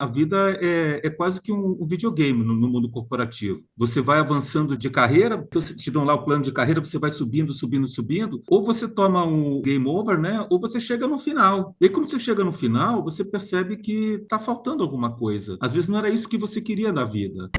A vida é quase que um videogame no mundo corporativo. Você vai avançando de carreira, então você te dão lá o plano de carreira, você vai subindo, subindo, subindo, ou você toma um game over, né? Ou você chega no final. E aí, quando você chega no final, você percebe que está faltando alguma coisa. Às vezes não era isso que você queria na vida.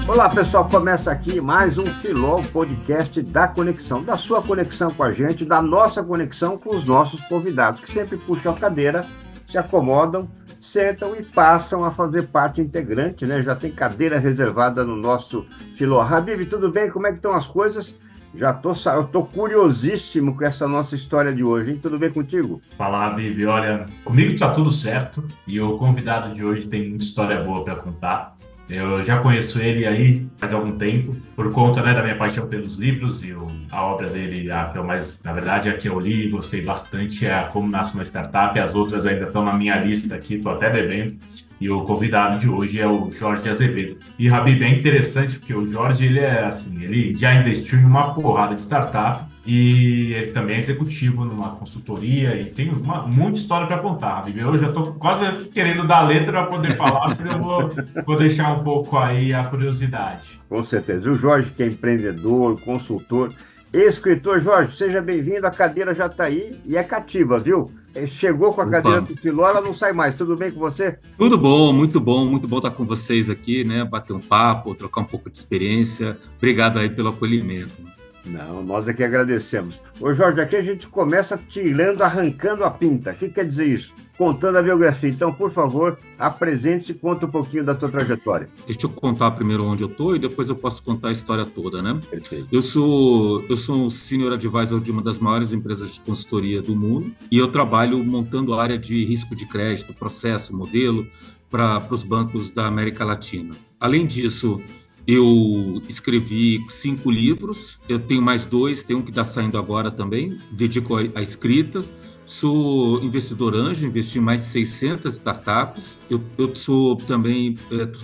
Olá, pessoal. Começa aqui mais um Filó, podcast da conexão, da sua conexão com a gente, da nossa conexão com os nossos convidados, que sempre puxam a cadeira, se acomodam, sentam e passam a fazer parte integrante, né? Já tem cadeira reservada no nosso Filó. Habib, tudo bem? Como é que estão as coisas? Eu tô curiosíssimo com essa nossa história de hoje, hein? Tudo bem contigo? Fala, Bibi. Olha, comigo tá tudo certo e o convidado de hoje tem muita história boa para contar. Eu já conheço ele aí faz algum tempo, por conta, né, da minha paixão pelos livros e a obra dele, a que eu mais, na verdade, a que eu li e gostei bastante é a Como Nasce uma Startup. As outras ainda estão na minha lista aqui, estou até devendo. E o convidado de hoje é o Jorge Azevedo. E, Habib, é interessante porque o Jorge, ele é assim, ele já investiu em uma porrada de startup e ele também é executivo numa consultoria e tem muita história para contar, Habib. Eu já estou quase querendo dar letra para poder falar, mas vou deixar um pouco aí a curiosidade. Com certeza. O Jorge, que é empreendedor, consultor, escritor. Jorge, seja bem-vindo. A cadeira já está aí e é cativa, viu? Chegou com a cadeira Opa, do Filó, ela não sai mais. Tudo bem com você? tudo muito bom estar com vocês aqui, né? Bater um papo, trocar um pouco de experiência. Obrigado aí pelo acolhimento. Não, nós é que agradecemos. Ô Jorge, aqui a gente começa tirando, arrancando a pinta. O que quer dizer isso? Contando a biografia. Então, por favor, apresente-se e conta um pouquinho da tua trajetória. Deixa eu contar primeiro onde eu estou e depois eu posso contar a história toda, né? Perfeito. Eu sou um senior advisor de uma das maiores empresas de consultoria do mundo e eu trabalho montando a área de risco de crédito, processo, modelo para os bancos da América Latina. Além disso, eu escrevi 5 livros, eu tenho mais 2, tem um que está saindo agora também, dedico à escrita. Sou investidor anjo, investi em mais de 600 startups. Eu sou também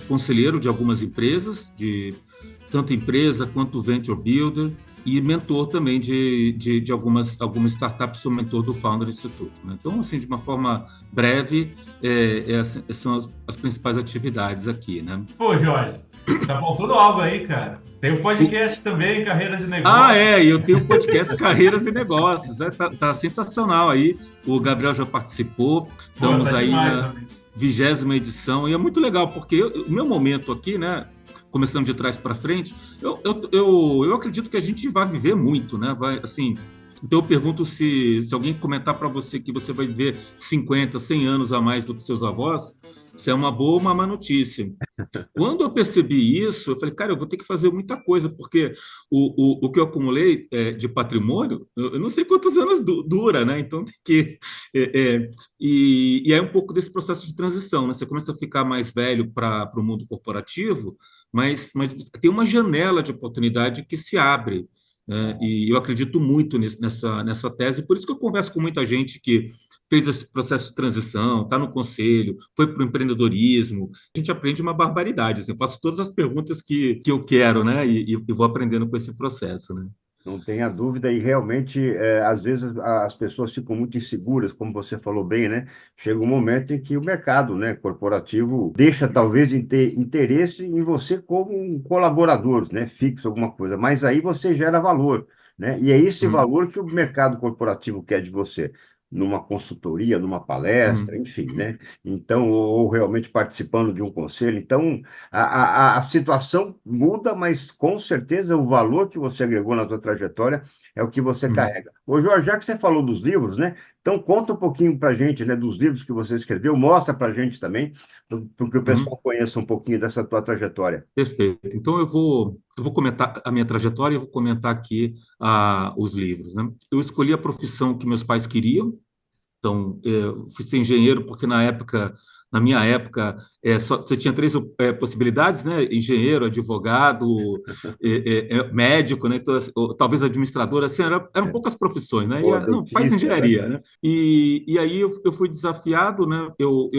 conselheiro de algumas empresas, de tanto empresa quanto venture builder, e mentor também de algumas startups, sou mentor do Founder Institute, né? Então, assim, de uma forma breve, essas são as principais atividades aqui, né? Pô, Jorge, tá faltando algo aí, cara. Tem um podcast também, Carreiras e Ah, Negócios. e eu tenho um podcast Carreiras e Negócios, tá sensacional aí. O Gabriel já participou, Pô, estamos tá aí demais, na amigo. 20ª edição, e é muito legal, porque o meu momento aqui, né, começando de trás para frente, eu acredito que a gente vai viver muito, né? Vai, assim, então eu pergunto se alguém comentar para você que você vai viver 50, 100 anos a mais do que seus avós, se é uma boa ou uma má notícia. Quando eu percebi isso, eu falei, cara, eu vou ter que fazer muita coisa, porque o que eu acumulei de patrimônio, eu não sei quantos anos dura, né? Então tem que. E é um pouco desse processo de transição, né? Você começa a ficar mais velho para o mundo corporativo, mas tem uma janela de oportunidade que se abre, né? E eu acredito muito nessa tese, por isso que eu converso com muita gente que fez esse processo de transição, está no conselho, foi para o empreendedorismo. A gente aprende uma barbaridade. Assim, eu faço todas as perguntas que eu quero, né? E vou aprendendo com esse processo, né? Não tenha dúvida, e realmente, às vezes, as pessoas ficam muito inseguras, como você falou bem, né? Chega um momento em que o mercado, né, corporativo deixa, talvez, de ter interesse em você como um colaborador, né, fixo, alguma coisa, mas aí você gera valor, né? E é esse Hum, valor que o mercado corporativo quer de você, numa consultoria, numa palestra, hum, enfim, né? Então, ou realmente participando de um conselho. Então, a situação muda, mas com certeza o valor que você agregou na sua trajetória é o que você hum, carrega. Ô, Jorge, já que você falou dos livros, né? Então conta um pouquinho para a gente, né, dos livros que você escreveu, mostra para a gente também, para que o pessoal hum. conheça um pouquinho dessa tua trajetória. Perfeito. Então eu vou comentar a minha trajetória e eu vou comentar aqui os livros, né? Eu escolhi a profissão que meus pais queriam. Então, eu fui ser engenheiro porque na minha época, você tinha 3 possibilidades, né? Engenheiro, advogado, médico, né? Então, assim, ou talvez administrador, assim, eram É. poucas profissões, né? Ou Não, faz dentista, né? engenharia, né? E aí eu fui desafiado, né? Eu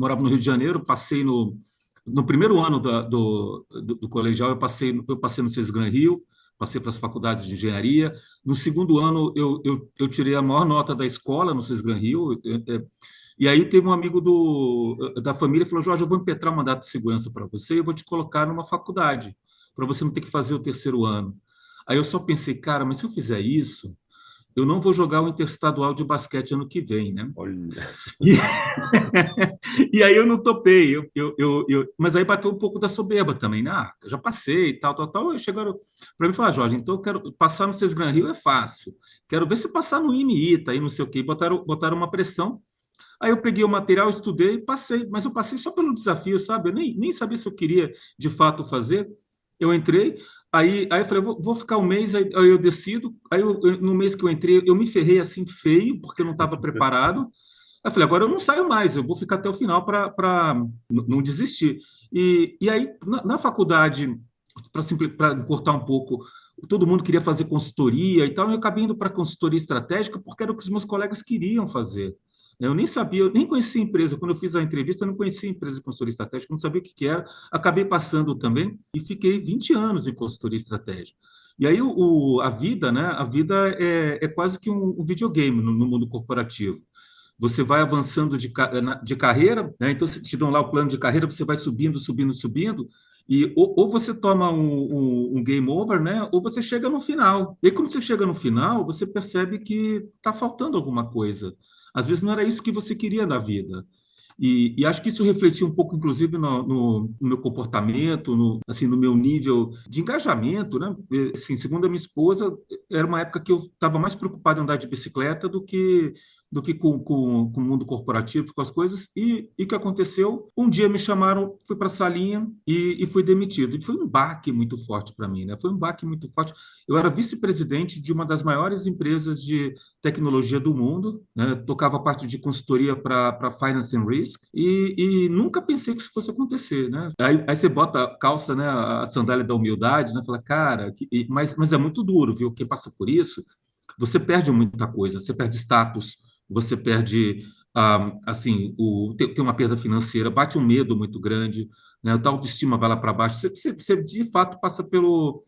morava no Rio de Janeiro, passei no primeiro ano do colegial, eu passei no Cisgran Rio, passei para as faculdades de engenharia. No segundo ano, eu tirei a maior nota da escola, no Sesgran Rio. E aí teve um amigo da família que falou: Jorge, eu vou impetrar um mandato de segurança para você e eu vou te colocar numa faculdade, para você não ter que fazer o terceiro ano. Aí eu só pensei, cara, mas se eu fizer isso, eu não vou jogar o Interestadual de basquete ano que vem, né? Olha. E, e aí eu não topei, mas aí bateu um pouco da soberba também, né? Ah, eu já passei, tal, tal, tal. Aí chegaram para mim e falaram: Jorge, então eu quero passar no Sesgran Rio é fácil, quero ver se passar no IMI, aí não sei o quê, botaram uma pressão. Aí eu peguei o material, estudei e passei, mas eu passei só pelo desafio, sabe? Eu nem sabia se eu queria de fato fazer. Eu entrei, aí eu falei: vou ficar um mês, aí eu decido. Aí no mês que eu entrei, eu me ferrei assim feio, porque eu não estava preparado. Aí eu falei: agora eu não saio mais, eu vou ficar até o final para não desistir. E aí, na faculdade, para cortar um pouco, todo mundo queria fazer consultoria e tal, e eu acabei indo para consultoria estratégica porque era o que os meus colegas queriam fazer. Eu nem sabia, eu nem conhecia a empresa. Quando eu fiz a entrevista, eu não conhecia a empresa de consultoria estratégica, não sabia o que era. Acabei passando também e fiquei 20 anos em consultoria estratégica. E aí a vida, né? A vida é quase que um videogame no mundo corporativo. Você vai avançando de carreira, né? Então, se te dão lá o plano de carreira, você vai subindo, subindo, subindo, e ou você toma um game over, né? Ou você chega no final. E aí, quando você chega no final, você percebe que está faltando alguma coisa. Às vezes não era isso que você queria na vida. E acho que isso refletiu um pouco, inclusive, no meu comportamento, assim, no meu nível de engajamento, né? Assim, segundo a minha esposa, era uma época que eu estava mais preocupado em andar de bicicleta do que com o mundo corporativo, com as coisas. E o que aconteceu? Um dia me chamaram, fui para a salinha e fui demitido. E foi um baque muito forte para mim, né? Foi um baque muito forte. Eu era vice-presidente de uma das maiores empresas de tecnologia do mundo, né? Tocava parte de consultoria para Finance and Risk e nunca pensei que isso fosse acontecer, né? Aí você bota a calça, né, a sandália da humildade, né? Fala: cara, mas é muito duro, viu? Quem passa por isso, você perde muita coisa, você perde status, você perde, assim, tem uma perda financeira, bate um medo muito grande, né? A tua autoestima vai lá para baixo, você de fato passa pelo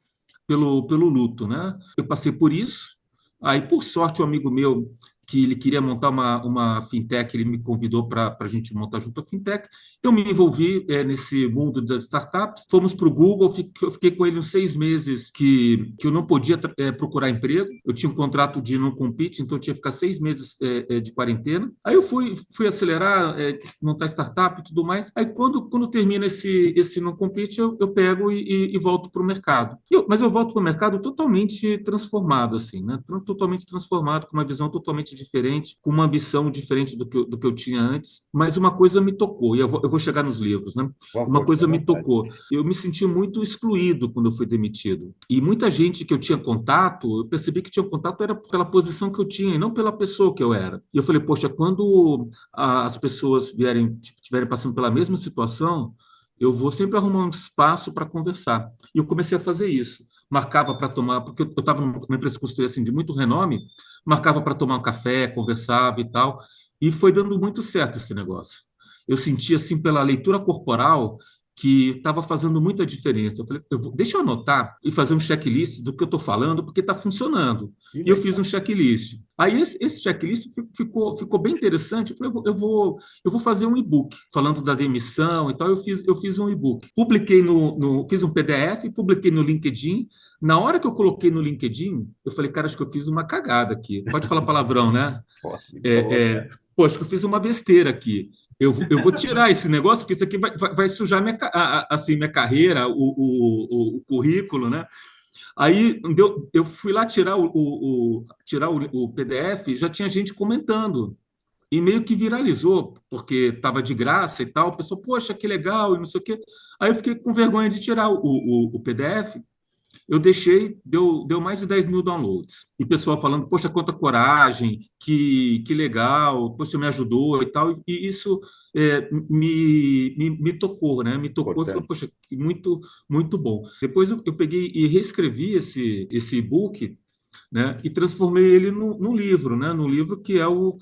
luto, né? Eu passei por isso. Aí, por sorte, um amigo meu que ele queria montar uma fintech, ele me convidou para a gente montar junto a fintech. Eu me envolvi nesse mundo das startups. Fomos para o Google, eu fiquei com ele uns 6 meses que eu não podia procurar emprego. Eu tinha um contrato de não compete, então eu tinha que ficar 6 meses de quarentena. Aí eu fui acelerar, montar startup e tudo mais. Aí quando termina esse não compete, eu pego e volto para o mercado. Mas eu volto para o mercado totalmente transformado, assim, né? Totalmente transformado, com uma visão totalmente diferente, com uma ambição diferente do que eu tinha antes. Mas uma coisa me tocou, e eu vou chegar nos livros, né? Uma coisa me tocou. Eu me senti muito excluído quando eu fui demitido. E muita gente que eu tinha contato, eu percebi que tinha contato era pela posição que eu tinha, e não pela pessoa que eu era. E eu falei: poxa, quando as pessoas estiverem passando pela mesma situação, eu vou sempre arrumar um espaço para conversar. E eu comecei a fazer isso. Marcava para tomar, porque eu estava numa empresa de consultoria assim, de muito renome, marcava para tomar um café, conversava e tal. E foi dando muito certo esse negócio. Eu sentia, assim, pela leitura corporal, que estava fazendo muita diferença. Eu falei: deixa eu anotar e fazer um checklist do que eu estou falando, porque está funcionando. E eu fiz um checklist. Aí esse checklist ficou bem interessante. Eu falei: eu vou fazer um e-book falando da demissão e tal. Eu fiz um e-book. Publiquei fiz um PDF, publiquei no LinkedIn. Na hora que eu coloquei no LinkedIn, eu falei: cara, acho que eu fiz uma cagada aqui. Pode falar palavrão, né? Pô, acho que eu fiz uma besteira aqui. Eu vou tirar esse negócio, porque isso aqui vai sujar assim, minha carreira, o currículo, né? Aí eu fui lá tirar o PDF, já tinha gente comentando. E meio que viralizou, porque estava de graça e tal. O pessoal: poxa, que legal, e não sei o quê. Aí eu fiquei com vergonha de tirar o PDF. Eu deixei, deu mais de 10 mil downloads. E pessoal falando: poxa, quanta coragem, que legal, poxa, me ajudou e tal. E isso me tocou, né? Me tocou e falou: poxa, muito, muito bom. Depois eu peguei e reescrevi esse e-book, né? E transformei ele num livro, né? Num livro que é o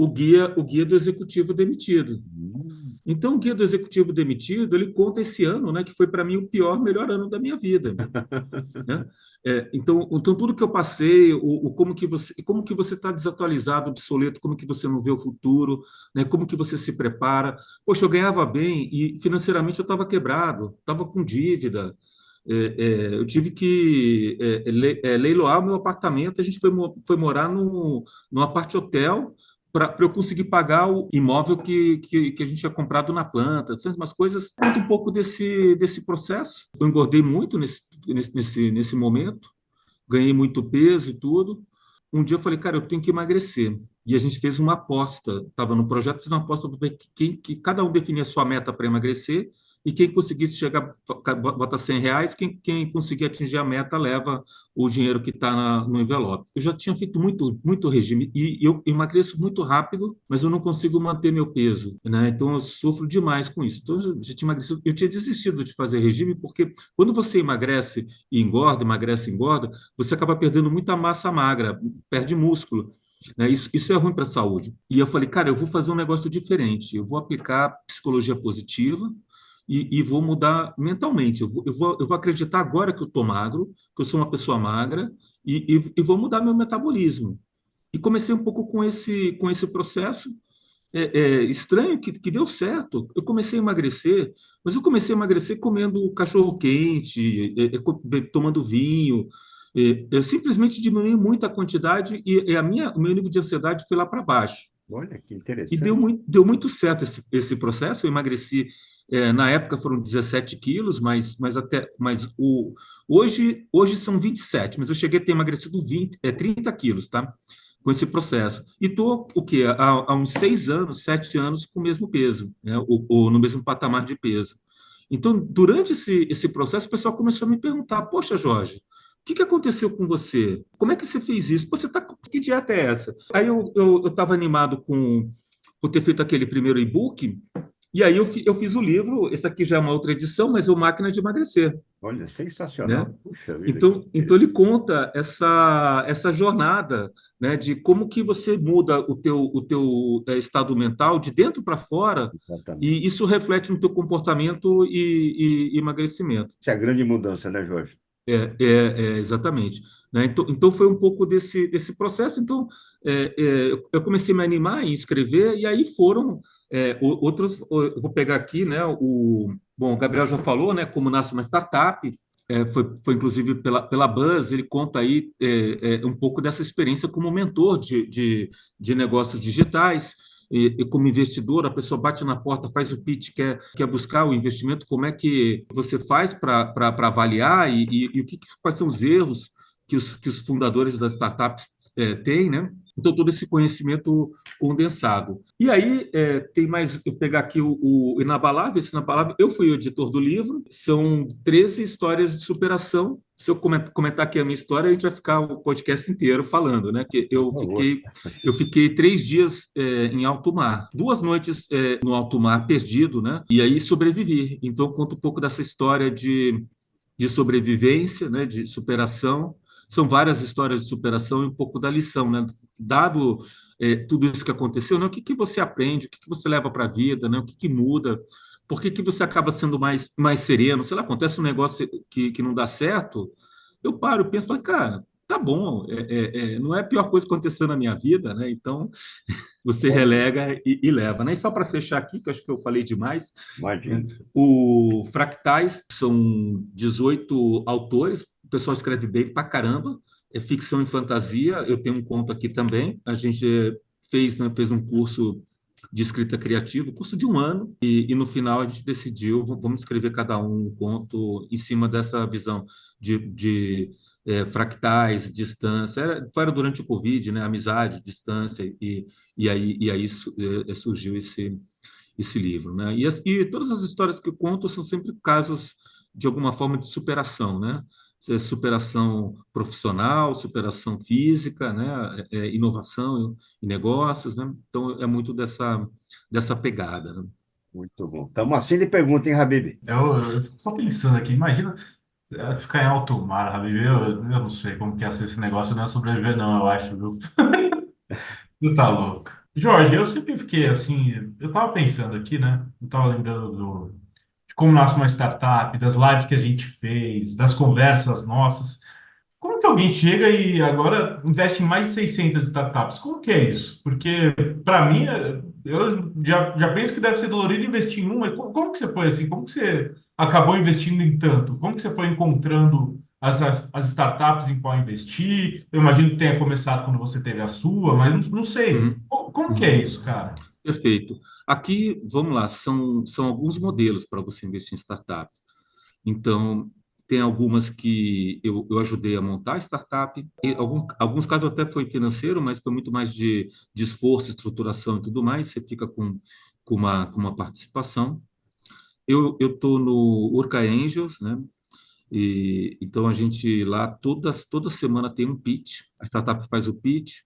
guia do executivo demitido. Então, o Guia do Executivo Demitido, ele conta esse ano, né, que foi para mim o pior, melhor ano da minha vida, né? Então tudo que eu passei, como que você está desatualizado, obsoleto, como que você não vê o futuro, né? Como que você se prepara? Poxa, eu ganhava bem e financeiramente eu estava quebrado, estava com dívida. Eu tive que leiloar o meu apartamento. A gente foi morar num apart-hotel para eu conseguir pagar o imóvel que a gente tinha comprado na planta, assim, umas coisas. Conta um pouco desse processo. Eu engordei muito nesse momento, ganhei muito peso e tudo. Um dia eu falei, cara, eu tenho que emagrecer. E a gente fez uma aposta, estava no projeto, fez uma aposta para ver que cada um definia a sua meta para emagrecer, e quem conseguisse chegar, bota R$ 100, quem conseguir atingir a meta leva o dinheiro que está no envelope. Eu já tinha feito muito regime, e eu emagreço muito rápido, mas eu não consigo manter meu peso, né? Então eu sofro demais com isso. Então eu já tinha emagrecido, eu tinha desistido de fazer regime, porque quando você emagrece e engorda, emagrece e engorda, você acaba perdendo muita massa magra, perde músculo, né? Isso é ruim para a saúde. E eu falei, cara, eu vou fazer um negócio diferente. Eu vou aplicar psicologia positiva e vou mudar mentalmente. Eu vou acreditar agora que eu estou magro, que eu sou uma pessoa magra, e vou mudar meu metabolismo. E comecei um pouco com esse processo. Estranho que deu certo. Eu comecei a emagrecer, mas eu comecei a emagrecer comendo cachorro quente, tomando vinho. Eu simplesmente diminui muito a quantidade, e o meu nível de ansiedade foi lá para baixo. Olha que E interessante. deu muito certo esse processo. Eu emagreci, na época foram 17 quilos, hoje são 27, mas eu cheguei a ter emagrecido 30 quilos, tá? Com esse processo. E estou, o quê? Há uns 6 anos, 7 anos com o mesmo peso, né? Ou no mesmo patamar de peso. Então, durante esse processo, o pessoal começou a me perguntar: poxa, Jorge, o que aconteceu com você? Como é que você fez isso? Você tá, que dieta é essa? Aí eu estava animado por ter feito aquele primeiro e-book, e aí eu fiz o livro. Esse aqui já é uma outra edição, mas é o Máquina de Emagrecer, Olha, né? sensacional. Puxa vida, que Então ele interessante. conta essa jornada, né, de como que você muda o teu estado mental de dentro para fora, Exatamente. e isso reflete no teu comportamento e emagrecimento. Essa é a grande mudança, né, Jorge? Exatamente. Né? Então foi um pouco desse processo. Então eu comecei a me animar em escrever, e aí foram outros. Eu vou pegar aqui, né? Bom, o Gabriel já falou, né? Como nasce uma startup. Foi inclusive pela Buzz. Ele conta aí um pouco dessa experiência como mentor de negócios digitais. E como investidor, a pessoa bate na porta, faz o pitch, quer buscar o investimento. Como é que você faz para avaliar, e quais são os erros que os fundadores das startups têm, né? Então, todo esse conhecimento condensado. E aí, tem mais, eu pegar aqui o Inabalável. Esse Inabalável, eu fui o editor do livro, são 13 histórias de superação. Se eu comentar aqui a minha história, a gente vai ficar o podcast inteiro falando, né? Que Por eu favor. fiquei eu fiquei 3 dias em alto mar, 2 noites no alto mar perdido, né? E aí sobrevivi. Então, eu conto um pouco dessa história de sobrevivência, né? De superação. São várias histórias de superação e um pouco da lição, né? Dado tudo isso que aconteceu, né? O que você aprende, o que você leva para a vida, né? O que muda? Por que você acaba sendo mais sereno? Sei lá, acontece um negócio que não dá certo, eu paro, eu penso, falo, cara, tá bom, não é a pior coisa que aconteceu na minha vida, né? Então, você Ótimo. relega e leva, né? E só para fechar aqui, que eu acho que eu falei demais, né? Imagina. O Fractais são 18 autores, o pessoal escreve bem pra caramba, é ficção e fantasia. Eu tenho um conto aqui também. A gente fez um curso de escrita criativa, curso de um ano, e no final a gente decidiu, vamos escrever cada um conto em cima dessa visão de fractais, distância. Era durante o Covid, né? Amizade, distância, e aí surgiu esse livro, né? E todas as histórias que eu conto são sempre casos de alguma forma de superação, né? Superação profissional, superação física, né? Inovação em negócios, né? Então é muito dessa pegada, né? Muito bom. Estamos assim de pergunta, hein, Habib? Eu só pensando aqui, imagina ficar em alto mar, Habib. Eu não sei como que ia ser esse negócio, não é sobreviver, não, eu acho, viu? Tu tá louco. Jorge, eu sempre fiquei assim, eu estava pensando aqui, né? Eu estava lembrando de como nasce uma startup, das lives que a gente fez, das conversas nossas. Como que alguém chega e agora investe em mais de 600 startups? Como que é isso? Porque, para mim, eu já penso que deve ser dolorido investir em uma. Como que você foi assim? Como que você acabou investindo em tanto? Como que você foi encontrando as startups em qual investir? Eu imagino que tenha começado quando você teve a sua, mas não sei. Uhum, Como que é uhum. isso, cara? Perfeito. Aqui, vamos lá, são alguns modelos para você investir em startup. Então, tem algumas que eu ajudei a montar a startup. E alguns casos até foi financeiro, mas foi muito mais de esforço, estruturação e tudo mais. Você fica com uma participação. Eu estou no Urca Angels, né? E, então a gente lá toda semana tem um pitch, a startup faz o pitch,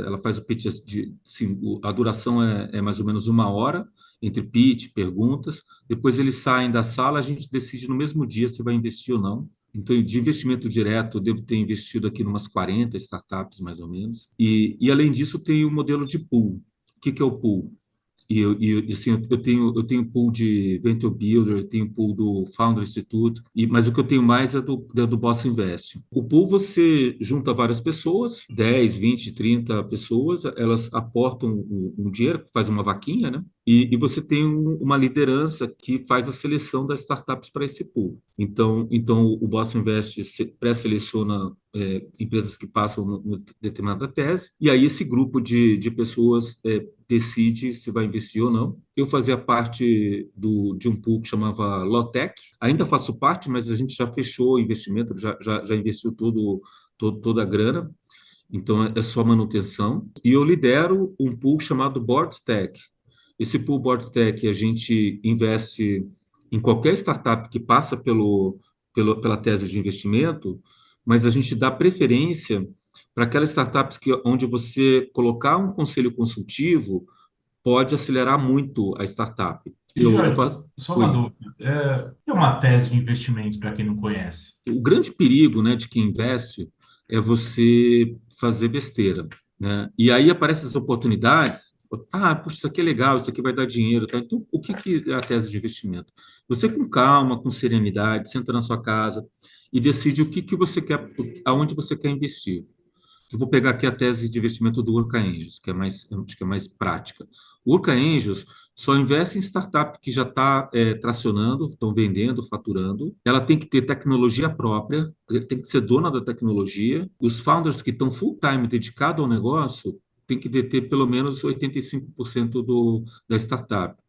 ela faz o pitch assim, a duração é mais ou menos 1 hora entre pitch, perguntas. Depois eles saem da sala, a gente decide no mesmo dia se vai investir ou não. Então, de investimento direto, eu devo ter investido aqui em umas 40 startups, mais ou menos. E além disso, tem o modelo de pool. O que é o pool? Assim, eu tenho pool de Venture Builder, eu tenho pool do Founder Institute, mas o que eu tenho mais é do Boss Invest. O pool você junta várias pessoas, 10, 20, 30 pessoas, elas aportam um dinheiro, faz uma vaquinha, né? E você tem uma liderança que faz a seleção das startups para esse pool. Então o Boss Invest pré-seleciona empresas que passam numa determinada tese, e aí esse grupo de pessoas decide se vai investir ou não. Eu fazia parte de um pool que chamava Lotec, ainda faço parte, mas a gente já fechou o investimento, já investiu toda a grana, então é só manutenção. E eu lidero um pool chamado BoardTech. Esse pool BoardTech, a gente investe em qualquer startup que passa pela tese de investimento, mas a gente dá preferência para aquelas startups onde você colocar um conselho consultivo pode acelerar muito a startup. E, Jorge, só uma Oi. dúvida. O que é uma tese de investimento para quem não conhece? O grande perigo, né, de quem investe é você fazer besteira, né? E aí aparecem as oportunidades. Ah, puxa, isso aqui é legal, isso aqui vai dar dinheiro, tá? Então, o que é a tese de investimento? Você com calma, com serenidade, senta na sua casa e decide o que você quer, aonde você quer investir. Eu vou pegar aqui a tese de investimento do Urca Angels, que é mais, acho que é mais prática. O Urca Angels só investe em startup que já está tracionando, estão vendendo, faturando. Ela tem que ter tecnologia própria, tem que ser dona da tecnologia. Os founders que estão full-time dedicados ao negócio têm que deter pelo menos 85% da startup.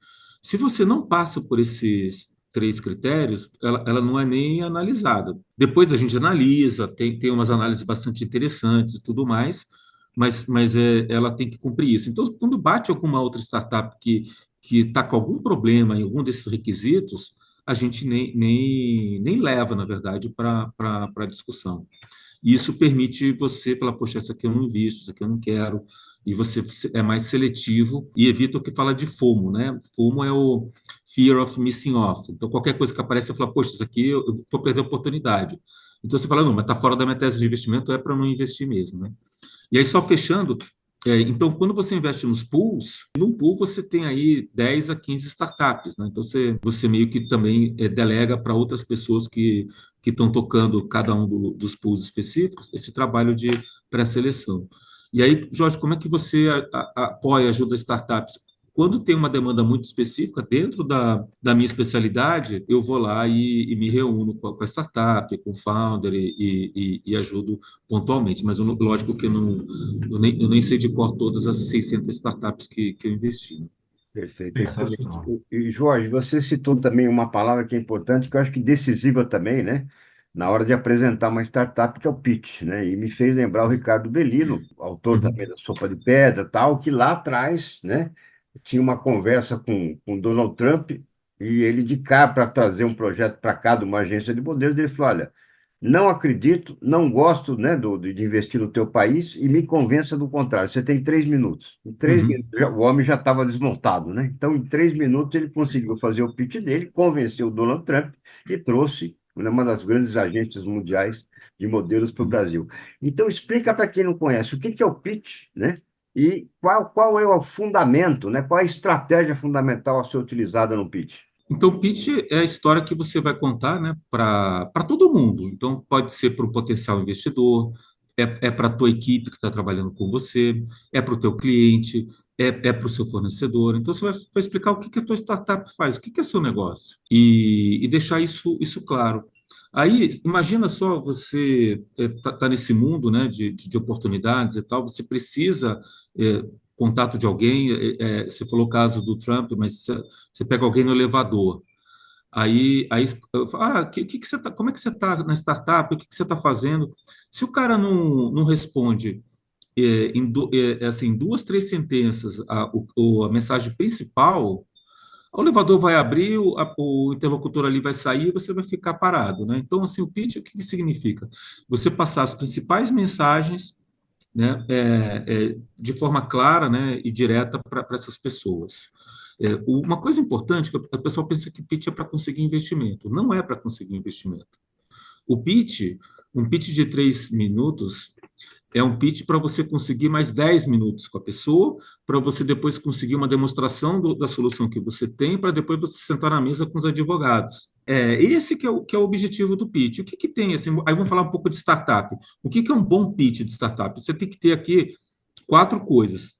Se você não passa por esses 3 critérios, ela não é nem analisada. Depois a gente analisa, tem umas análises bastante interessantes e tudo mais, mas ela tem que cumprir isso. Então, quando bate alguma outra startup que está com algum problema em algum desses requisitos, a gente nem leva, na verdade, para a discussão. E isso permite você falar, poxa, isso aqui eu não invisto, isso aqui eu não quero, e você é mais seletivo e evita o que fala de FOMO, né? FOMO é o Fear of Missing Off. Então, qualquer coisa que aparece, você fala, poxa, isso aqui eu vou perder a oportunidade. Então, você fala, não, mas está fora da minha tese de investimento, é para não investir mesmo, né? E aí, só fechando, então, quando você investe nos pools, num pool você tem aí 10 a 15 startups, né? Então, você meio que também delega para outras pessoas que estão tocando cada um dos pools específicos esse trabalho de pré-seleção. E aí, Jorge, como é que você apoia, ajuda startups? Quando tem uma demanda muito específica, dentro da minha especialidade, eu vou lá e me reúno com a startup, com o founder e ajudo pontualmente. Mas, lógico que eu nem sei de cor todas as 600 startups que eu investi, né? Perfeito, excelente. Sensacional. E, Jorge, você citou também uma palavra que é importante, que eu acho que decisiva também, né? Na hora de apresentar uma startup, que é o pitch, né? E me fez lembrar o Ricardo Bellino, autor Uhum, também da Sopa de Pedra, tal, que lá atrás, né, tinha uma conversa com Donald Trump e ele de cá para trazer um projeto para cá de uma agência de modelos, ele falou, olha, não acredito, não gosto, né, de investir no teu país e me convença do contrário. Você tem 3 minutos. Em três uhum. minutos, o homem já estava desmontado, né? Então, em 3 minutos, ele conseguiu fazer o pitch dele, convenceu o Donald Trump e trouxe, né, uma das grandes agências mundiais de modelos para o Brasil. Então, explica para quem não conhece o que que é o pitch, né? E qual é o fundamento, né? Qual é a estratégia fundamental a ser utilizada no pitch? Então, o pitch é a história que você vai contar, né, para todo mundo. Então, pode ser para um potencial investidor, é para a tua equipe que está trabalhando com você, é para o teu cliente, é para o seu fornecedor. Então, você vai explicar o que que a tua startup faz, o que que é seu negócio, e deixar isso claro. Aí, imagina só, você tá nesse mundo, né, de oportunidades e tal, você precisa contato de alguém, você falou o caso do Trump, mas você pega alguém no elevador. Aí eu falo, que você tá, como é que você está na startup? O que você está fazendo? Se o cara não responde assim, duas, três sentenças a mensagem principal, o elevador vai abrir, o interlocutor ali vai sair, você vai ficar parado, né? Então, assim, o pitch, o que que significa? Você passar as principais mensagens, né, de forma clara, né, e direta para essas pessoas. Uma coisa importante, que o pessoal pensa que pitch é para conseguir investimento. Não é para conseguir investimento. O pitch, um pitch de 3 minutos, é um pitch para você conseguir mais 10 minutos com a pessoa, para você depois conseguir uma demonstração da solução que você tem, para depois você sentar na mesa com os advogados. Esse que é o objetivo do pitch. O que que tem? Assim, aí vamos falar um pouco de startup. O que que é um bom pitch de startup? Você tem que ter aqui 4 coisas,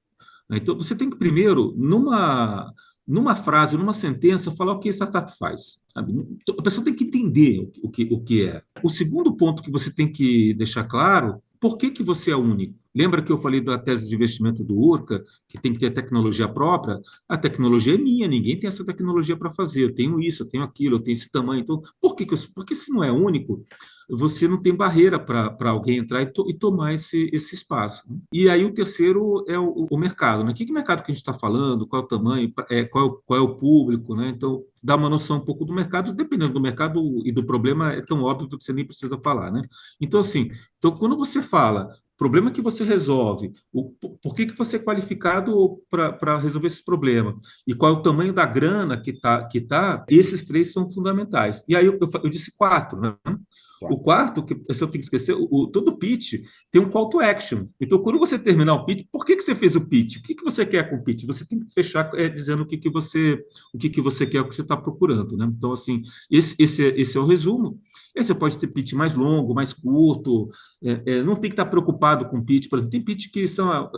né? Então, você tem que primeiro, numa frase, numa sentença, falar o que a startup faz. Sabe? A pessoa tem que entender o que é. O segundo ponto que você tem que deixar claro, por que que você é único? Lembra que eu falei da tese de investimento do Urca, que tem que ter tecnologia própria? A tecnologia é minha, ninguém tem essa tecnologia para fazer. Eu tenho isso, eu tenho aquilo, eu tenho esse tamanho. Então, porque se não é único, você não tem barreira para alguém entrar e tomar esse espaço, né? E aí o terceiro é o mercado, né? Que mercado que a gente está falando, qual é o tamanho, qual é o público, né? Então, dá uma noção um pouco do mercado, dependendo do mercado e do problema, é tão óbvio que você nem precisa falar, né? Então, assim, quando você fala problema que você resolve, por que que você é qualificado para resolver esse problema, e qual é o tamanho da grana esses três são fundamentais. E aí eu disse 4, né? O quarto, que esse eu tenho que esquecer, todo pitch tem um call to action. Então, quando você terminar o pitch, por que que você fez o pitch? O que que você quer com o pitch? Você tem que fechar dizendo o que que você quer, o que você está procurando, né? Então, assim, esse é o resumo. E aí você pode ter pitch mais longo, mais curto, não tem que estar preocupado com pitch. Por exemplo, tem pitch que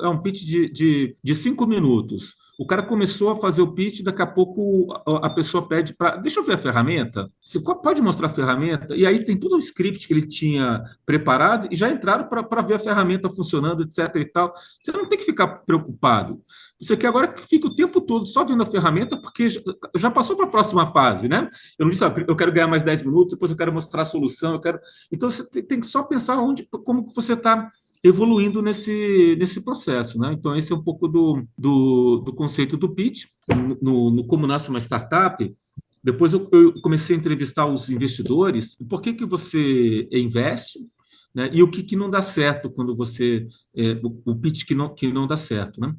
é um pitch de 5 minutos. O cara começou a fazer o pitch, daqui a pouco a pessoa pede para. Deixa eu ver a ferramenta. Você pode mostrar a ferramenta? E aí tem todo o script que ele tinha preparado e já entraram para ver a ferramenta funcionando, etc. e tal. Você não tem que ficar preocupado. Você quer agora que fique o tempo todo só vendo a ferramenta, porque já passou para a próxima fase, né? Eu não disse, eu quero ganhar mais 10 minutos, depois eu quero mostrar a solução, eu quero. Então você tem que só pensar como que você está evoluindo nesse processo, né? Então, esse é um pouco do conceito do pitch, no como nasce uma startup. Depois eu comecei a entrevistar os investidores, por que que você investe, né? E o que não dá certo quando o pitch que não dá certo, né?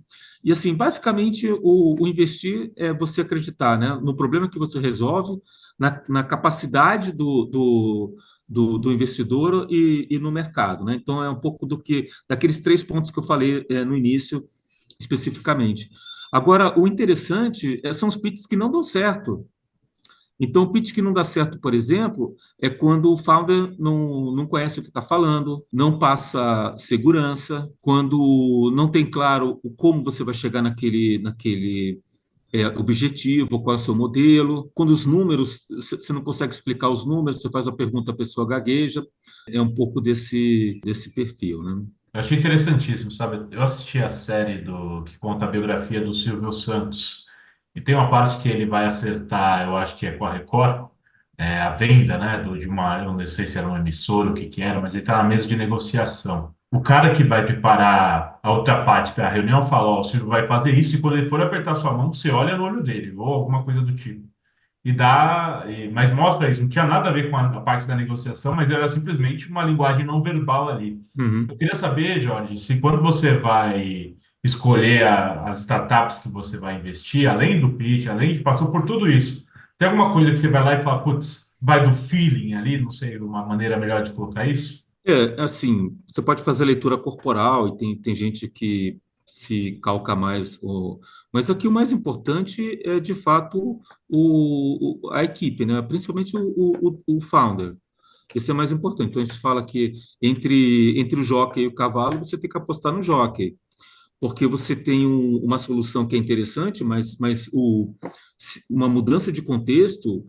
E assim, basicamente, o investir é você acreditar, né, no problema que você resolve, na capacidade do investidor e no mercado, né? Então, é um pouco daqueles 3 pontos que eu falei no início, especificamente. Agora, o interessante são os pitches que não dão certo. Então, o pitch que não dá certo, por exemplo, é quando o founder não conhece o que está falando, não passa segurança, quando não tem claro como você vai chegar naquele objetivo, qual é o seu modelo. Quando os números, você não consegue explicar os números, você faz a pergunta, a pessoa gagueja. É um pouco desse perfil, né? Eu achei interessantíssimo, sabe? Eu assisti a série que conta a biografia do Silvio Santos. E tem uma parte que ele vai acertar, eu acho que é com a Record, a venda, né, de uma, eu não sei se era uma emissora, o que que era, mas ele está na mesa de negociação. O cara que vai preparar a outra parte para a reunião fala, ó, o Silvio vai fazer isso, e quando ele for apertar sua mão, você olha no olho dele, ou alguma coisa do tipo. Mas mostra isso, não tinha nada a ver com a parte da negociação, mas era simplesmente uma linguagem não verbal ali. Eu Uhum. queria saber, Jorge, se quando você vai escolher as startups que você vai investir, além do pitch, além de passou por tudo isso, tem alguma coisa que você vai lá e fala, putz, vai do feeling ali, não sei, uma maneira melhor de colocar isso? Assim, você pode fazer leitura corporal e tem gente que se calca mais. Mas aqui o mais importante é, de fato, a equipe, né? Principalmente o founder. Esse é mais importante. Então, a gente fala que entre o jockey e o cavalo, você tem que apostar no jockey, porque você tem uma solução que é interessante, uma mudança de contexto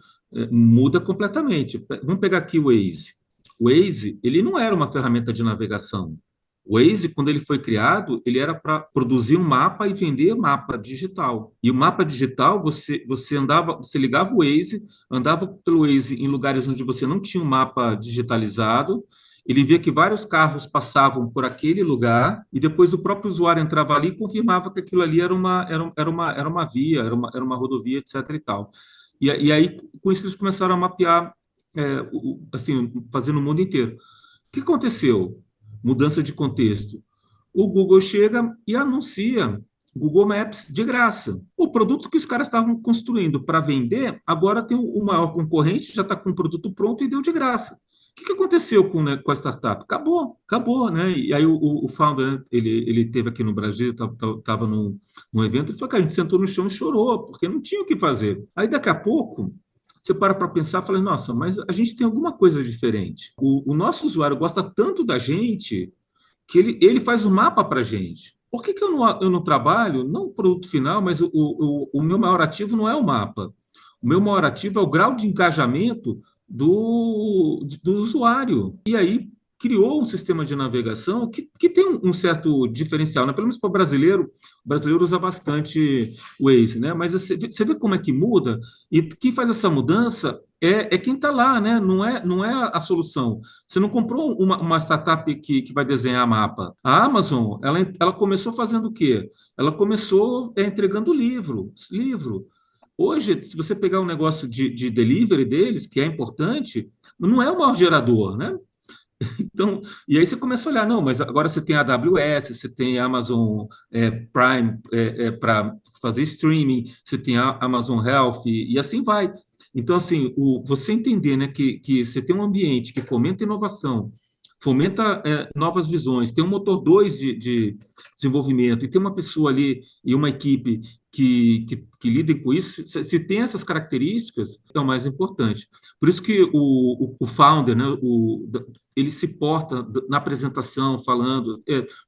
muda completamente. Vamos pegar aqui o Waze. O Waze, ele não era uma ferramenta de navegação. O Waze, quando ele foi criado, ele era para produzir um mapa e vender mapa digital. E o mapa digital, você andava, você ligava o Waze, andava pelo Waze em lugares onde você não tinha um mapa digitalizado, ele via que vários carros passavam por aquele lugar e depois o próprio usuário entrava ali e confirmava que aquilo ali era uma via, era uma rodovia, etc. e tal. E aí, com isso, eles começaram a mapear, assim, fazendo o mundo inteiro. O que aconteceu? Mudança de contexto. O Google chega e anuncia Google Maps de graça. O produto que os caras estavam construindo para vender, agora tem o maior concorrente, já está com o produto pronto e deu de graça. O que aconteceu com a startup? Acabou, né? E aí o founder, né, ele teve aqui no Brasil, estava num evento, ele falou que a gente sentou no chão e chorou, porque não tinha o que fazer. Aí daqui a pouco, você para pensar e fala, nossa, mas a gente tem alguma coisa diferente. O nosso usuário gosta tanto da gente que ele faz o mapa para a gente. Por que eu não trabalho, não o produto final, mas o meu maior ativo não é o mapa. O meu maior ativo é o grau de engajamento do usuário. E aí criou um sistema de navegação que tem um certo diferencial, né? Pelo menos para o brasileiro usa bastante o Waze, né? Mas você vê como é que muda, e quem faz essa mudança é quem está lá, né? Não é a solução. Você não comprou uma startup que vai desenhar mapa. A Amazon, ela começou fazendo o quê? Ela começou entregando livro. Hoje, se você pegar um negócio de delivery deles, que é importante, não é o maior gerador, né? Então, e aí você começa a olhar, não, mas agora você tem a AWS, você tem a Amazon Prime para fazer streaming, você tem a Amazon Health e assim vai. Então, assim, você entender, né, que você tem um ambiente que fomenta inovação, fomenta novas visões, tem um motor 2 de desenvolvimento e tem uma pessoa ali e uma equipe que lidem com isso, se tem essas características, é o mais importante. Por isso que o founder, né, ele se porta na apresentação, falando,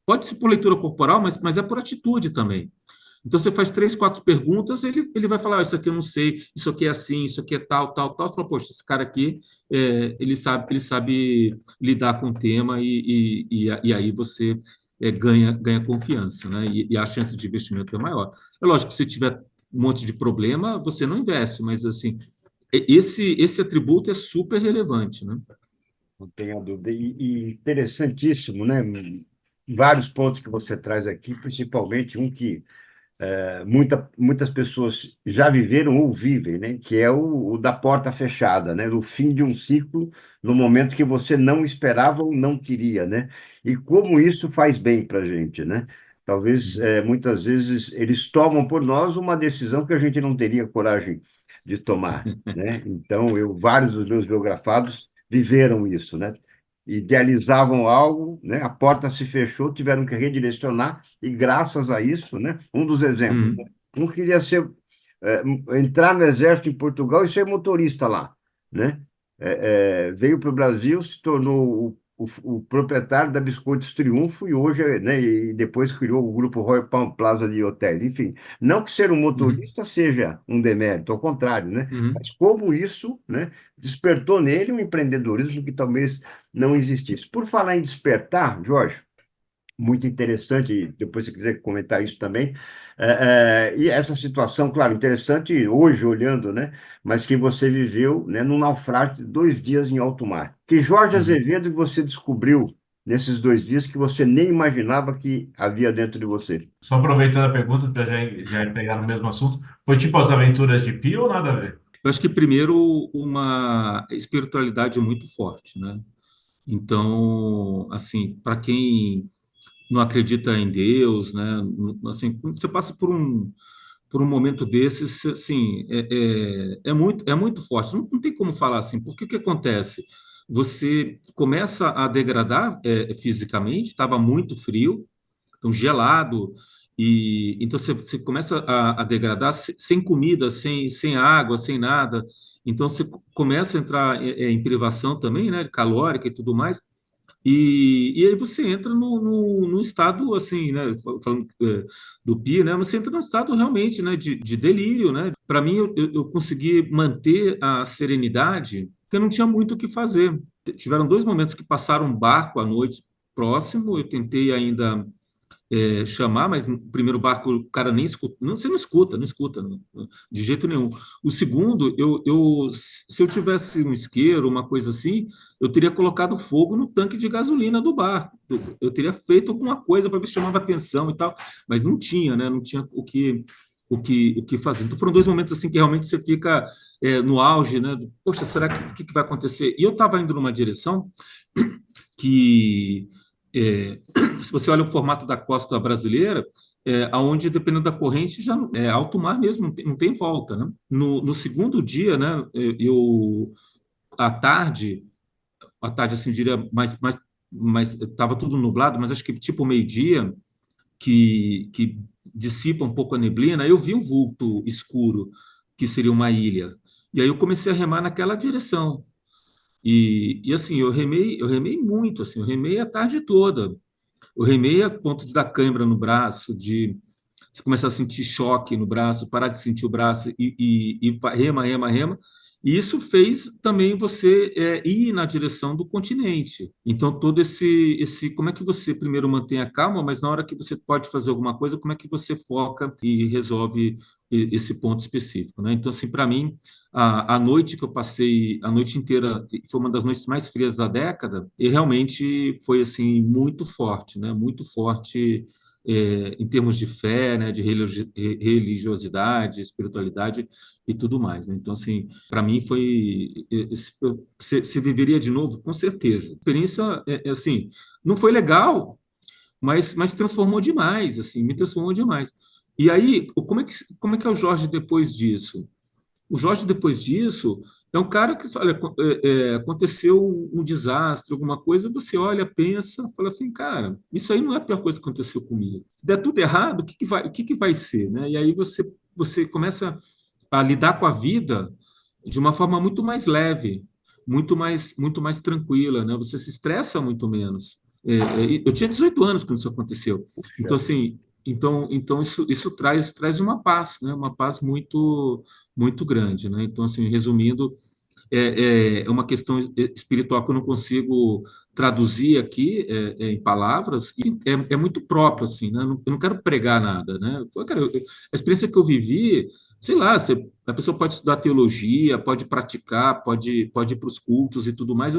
pode ser por leitura corporal, mas é por atitude também. Então, você faz 3, 4 perguntas, ele vai falar, isso aqui eu não sei, isso aqui é assim, isso aqui é tal, tal, tal. Você fala, poxa, esse cara aqui, ele sabe lidar com o tema e aí você ganha confiança, né? E a chance de investimento é maior. É lógico que se tiver um monte de problema, você não investe, mas, assim, esse atributo é super relevante, né? Não tenho dúvida. E interessantíssimo, né? Vários pontos que você traz aqui, principalmente um que muitas pessoas já viveram ou vivem, né? Que é o da porta fechada, né? O fim de um ciclo no momento que você não esperava ou não queria, né? E como isso faz bem para a gente, né? Talvez, muitas vezes, eles tomam por nós uma decisão que a gente não teria coragem de tomar, né? Então, vários dos meus biografados viveram isso, né? Idealizavam algo, né? A porta se fechou, tiveram que redirecionar e graças a isso, né? Um dos exemplos, né? Uhum, Um queria entrar no exército em Portugal e ser motorista lá, né? Veio para o Brasil, se tornou o proprietário da Biscoitos Triunfo e hoje, né? E depois criou o grupo Royal Palm Plaza de hotel. Enfim, não que ser um uhum, motorista seja um demérito, ao contrário, né? uhum. Mas como isso, né? Despertou nele um empreendedorismo que talvez não existisse. Por falar em despertar, Jorge, muito interessante, e depois se quiser comentar isso também, e essa situação, claro, interessante hoje olhando, né, mas que você viveu, né, num naufrágio de 2 dias em alto mar. Que Jorge Uhum. Azevedo você descobriu nesses 2 dias que você nem imaginava que havia dentro de você? Só aproveitando a pergunta para já pegar no mesmo assunto, foi tipo as aventuras de Pi ou nada a ver? Eu acho que primeiro uma espiritualidade muito forte, né? Então, assim, para quem não acredita em Deus, né? Assim, quando você passa por um momento desses, assim, é muito forte. Não tem como falar assim, porque o que acontece? Você começa a degradar fisicamente, estava muito frio, então gelado, E então você começa a degradar sem comida, sem água, sem nada. Então você começa a entrar em privação também, né, calórica e tudo mais. E aí você entra num estado assim, né, falando do PI, né, você entra num estado realmente, né, de delírio, né. Para mim, eu consegui manter a serenidade, porque eu não tinha muito o que fazer. Tiveram dois momentos que passaram um barco à noite próximo, eu tentei ainda chamar, mas no primeiro barco o cara nem escuta, não, você não escuta, de jeito nenhum. O segundo, se eu tivesse um isqueiro, uma coisa assim, eu teria colocado fogo no tanque de gasolina do barco. Eu teria feito alguma coisa para ver se chamava atenção e tal, mas não tinha, né? Não tinha o que fazer. Então foram dois momentos assim que realmente você fica no auge, né? Poxa, será que vai acontecer? E eu estava indo numa direção que é, se você olha o formato da costa brasileira, aonde dependendo da corrente já é alto mar mesmo, não tem volta, né? No segundo dia, né, eu à tarde, assim diria mais estava tudo nublado, mas acho que tipo meio-dia que dissipa um pouco a neblina, eu vi um vulto escuro que seria uma ilha. E aí eu comecei a remar naquela direção. E assim, eu remei muito, assim, eu remei a tarde toda. Eu remei a ponto de dar cãibra no braço, de você começar a sentir choque no braço, parar de sentir o braço e rema, rema, rema. E isso fez também você ir na direção do continente. Então, todo como é que você primeiro mantém a calma, mas na hora que você pode fazer alguma coisa, como é que você foca e resolve esse ponto específico, né? Então, assim, para mim, a noite que eu passei, a noite inteira, foi uma das noites mais frias da década, e realmente foi, assim, muito forte, né? Muito forte em termos de fé, né, de religiosidade, espiritualidade e tudo mais, né? Então, assim, para mim você viveria de novo, com certeza. A experiência, assim, não foi legal, mas transformou demais, assim, me transformou demais. E aí, como é que é o Jorge depois disso? O Jorge, depois disso, é um cara que, olha, aconteceu um desastre, alguma coisa, você olha, pensa, fala assim, cara, isso aí não é a pior coisa que aconteceu comigo. Se der tudo errado, o que que vai ser, né? E aí você começa a lidar com a vida de uma forma muito mais leve, muito mais tranquila, né? Você se estressa muito menos. Eu tinha 18 anos quando isso aconteceu. Então, assim, então isso traz uma paz, né? Uma paz muito grande, né? Então, assim, resumindo, é uma questão espiritual que eu não consigo traduzir aqui em palavras, e é muito próprio, assim, né? Eu não quero pregar nada, né? Cara, a experiência que eu vivi, sei lá, a pessoa pode estudar teologia, pode praticar, pode ir para os cultos e tudo mais.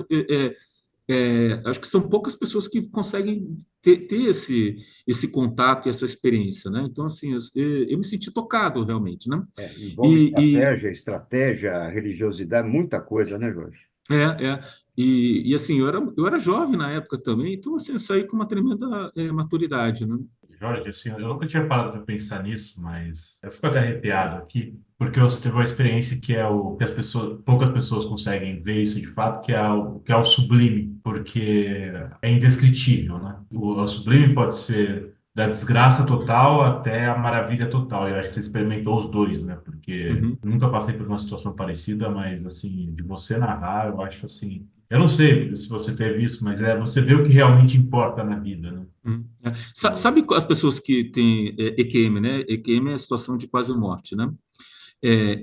Acho que são poucas pessoas que conseguem ter esse contato e essa experiência, né? Então, assim, eu me senti tocado realmente, né? Envolve E, estratégia, religiosidade, muita coisa, né, Jorge? e assim, eu era jovem na época também, então assim, eu saí com uma tremenda maturidade, né? Jorge, assim, eu nunca tinha parado para pensar nisso, mas eu fico até arrepiado aqui, porque você teve uma experiência que é o que poucas pessoas conseguem ver isso de fato, que é o sublime, porque é indescritível, né? O sublime pode ser da desgraça total até a maravilha total. Eu acho que você experimentou os dois, né? Porque Uhum. nunca passei por uma situação parecida, mas assim, de você narrar, eu acho assim, eu não sei se você teve isso, mas você vê o que realmente importa na vida, né? Sabe as pessoas que têm EQM, né? EQM é a situação de quase morte, né?